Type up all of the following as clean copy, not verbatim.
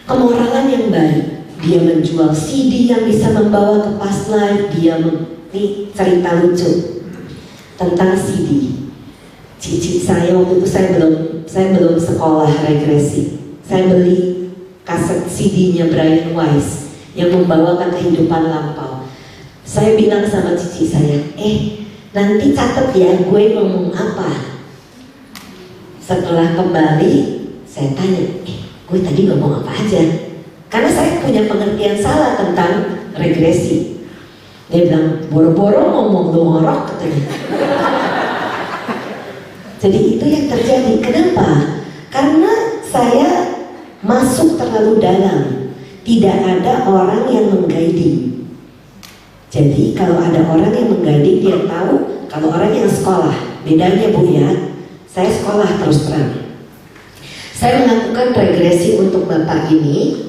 kemoralan yang baik. Dia menjual CD yang bisa membawa ke Past Life. Ini cerita lucu tentang CD. Cici saya waktu itu saya belum sekolah regresi. Saya beli kaset CD-nya Brian Weiss yang membawakan kehidupan lampau. Saya bilang sama cici saya, nanti catet ya gue ngomong apa. Setelah kembali saya tanya, gue tadi ngomong apa aja? Karena saya punya pengertian salah tentang regresi. Dia bilang, boro-boro ngomong lu ngorok katanya. Jadi itu yang terjadi. Kenapa? Karena saya masuk terlalu dalam. Tidak ada orang yang mengguiding. Jadi kalau ada orang yang mengguiding, dia tahu. Kalau orang yang sekolah, bedanya Bu ya, saya sekolah terus terang. Saya melakukan regresi untuk bapak ini.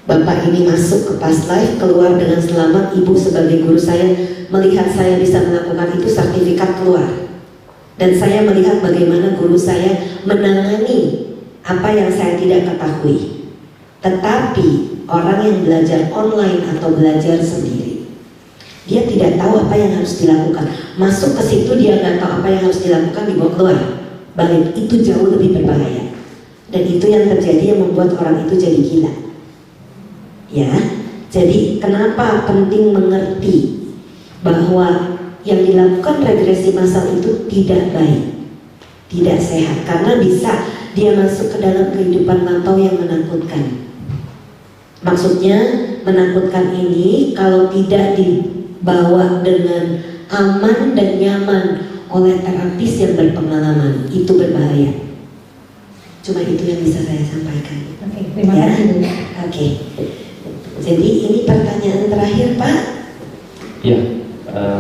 Bapak ini masuk ke Past Life, keluar dengan selamat. Ibu sebagai guru saya melihat saya bisa melakukan itu, sertifikat keluar. Dan saya melihat bagaimana guru saya menangani apa yang saya tidak ketahui. Tetapi orang yang belajar online atau belajar sendiri, dia tidak tahu apa yang harus dilakukan. Masuk ke situ dia nggak tahu apa yang harus dilakukan, dibawa keluar. Balik, itu jauh lebih berbahaya. Dan itu yang terjadi yang membuat orang itu jadi gila. Ya, jadi kenapa penting mengerti bahwa yang dilakukan regresi massal itu tidak baik, tidak sehat, karena bisa dia masuk ke dalam kehidupan lampau yang menakutkan. Maksudnya menakutkan ini kalau tidak dibawa dengan aman dan nyaman oleh terapis yang berpengalaman, itu berbahaya. Cuma itu yang bisa saya sampaikan. Oke, terima kasih. Oke. Jadi ini pertanyaan terakhir Pak. Iya,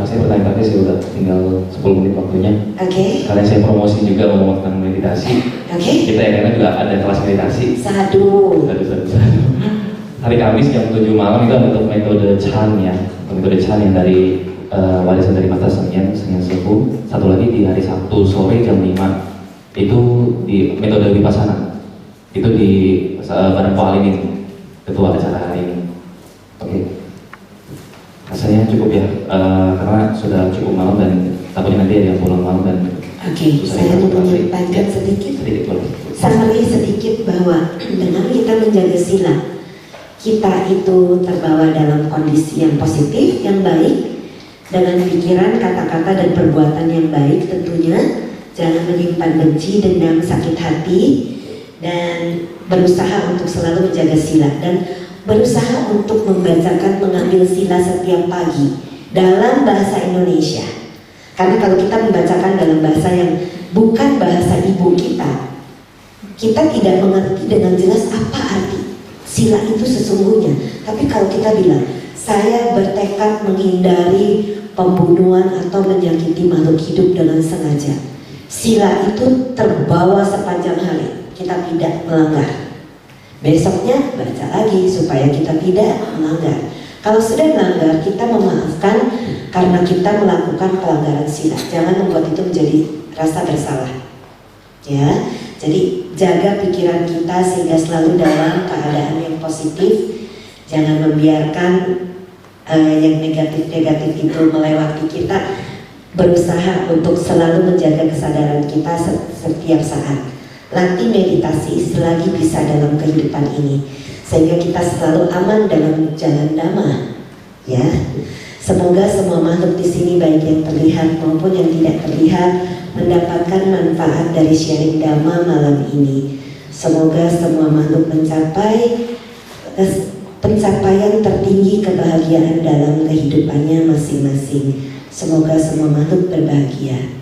saya bertanya tadi saya udah tinggal 10 menit waktunya. Oke. Sekalian saya promosi juga ngomong tentang meditasi. Oke. Kita yang juga ada kelas meditasi. Sadu. Hari Kamis jam 7 malam itu ada untuk metode Chan ya. Metode Chan yang dari warisan dari Mata Senyan Sepuh. Satu lagi di hari Sabtu sore jam 5 itu di metode Vipassana. Itu di Badan Poalinin, ketua acara hari ini. Oke, rasanya cukup ya, karena sudah cukup malam dan takutnya nanti ada yang pulang malam dan. Oke, saya mau menyampaikan sedikit summary sedikit bahwa dengan kita menjaga sila, kita itu terbawa dalam kondisi yang positif, yang baik, dengan pikiran, kata-kata dan perbuatan yang baik tentunya. Jangan menyimpan benci, dendam, sakit hati, dan berusaha untuk selalu menjaga sila dan berusaha untuk membacakan, mengambil sila setiap pagi dalam bahasa Indonesia. Karena kalau kita membacakan dalam bahasa yang bukan bahasa ibu kita tidak mengerti dengan jelas apa arti sila itu sesungguhnya. Tapi kalau kita bilang, saya bertekad menghindari pembunuhan atau menyakiti makhluk hidup dengan sengaja, sila itu terbawa sepanjang hari, kita tidak melanggar. Besoknya baca lagi supaya kita tidak melanggar. Kalau sudah melanggar, kita memaafkan karena kita melakukan pelanggaran sila. Jangan membuat itu menjadi rasa bersalah. Ya, jadi jaga pikiran kita sehingga selalu dalam keadaan yang positif. Jangan membiarkan yang negatif-negatif itu melewati kita. Berusaha untuk selalu menjaga kesadaran kita setiap saat. Latih meditasi selagi bisa dalam kehidupan ini, sehingga kita selalu aman dalam jalan dhamma. Ya, semoga semua makhluk di sini baik yang terlihat maupun yang tidak terlihat mendapatkan manfaat dari sharing dhamma malam ini. Semoga semua makhluk mencapai pencapaian tertinggi kebahagiaan dalam kehidupannya masing-masing. Semoga semua makhluk berbahagia.